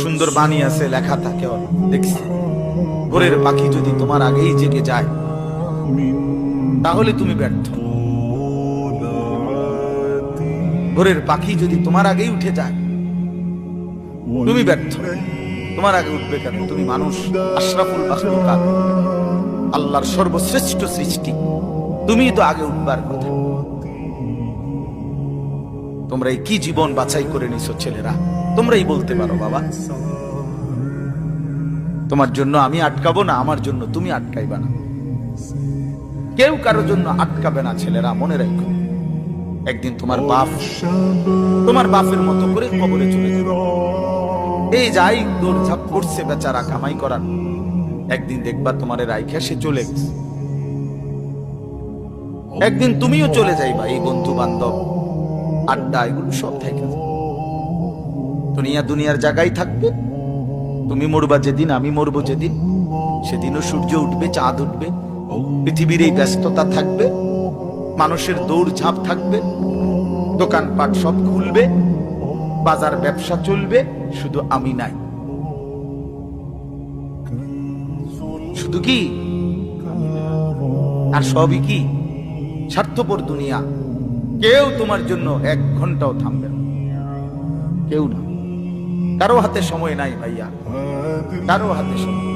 সুন্দর বাণী আছে, লেখা থাকে, দেখছি, ভোরের পাখি যদি তোমার আগেই জেগে যায় তাহলে তুমি ব্যর্থ। ভোরের পাখি যদি তোমার আগেই উঠে যায় তুমি ব্যর্থ। তোমার আগে উঠবে কেন? তুমি মানুষ, আশরাফুল মাখলুকাত, আল্লাহর সর্বশ্রেষ্ঠ সৃষ্টি, তুমি তো আগে উঠবার কথা। তোমরা কি জীবন বাছাই করে নিছো ছেলেরা? তোমরাই বলতে পারো বাবা। তোমার জন্য আমি আটকাবো না, আমার জন্য তুমি আটকাইবা না। কেউ কারোর জন্য আটকাবে না ছেলেরা, মনে রাখো। একদিন তোমার বাপ তোমার বাপের মতো করে কবরে চলে যাবে। এই যাই দৌড়ঝাঁপ করছে বেচারা কামাই করার, একদিন দেখবা তোমার রাইখা সে চলে গেছে। একদিন তুমিও চলে যাইবা। এই বন্ধু বান্ধব আড্ডা এগুলো সব থেকে দুনিয়ার জায়গায় থাকবে। তুমি মরবা যেদিন, আমি মরবো যেদিন, সেদিনও সূর্য উঠবে, চাঁদ উঠবে, পৃথিবীর এই ব্যস্ততা থাকবে, মানুষের দৌড়ঝাঁপ থাকবে, দোকানপাট সব খুলবে, বাজার ব্যবসা চলবে, শুধু আমি নাই। শুধু কি আর সবই কি স্বার্থপর দুনিয়া। কেউ তোমার জন্য 1 ঘন্টাও থামবে না, কেউ না। কারো হাতে সময় নাই ভাইয়া, কারো হাতে সময়।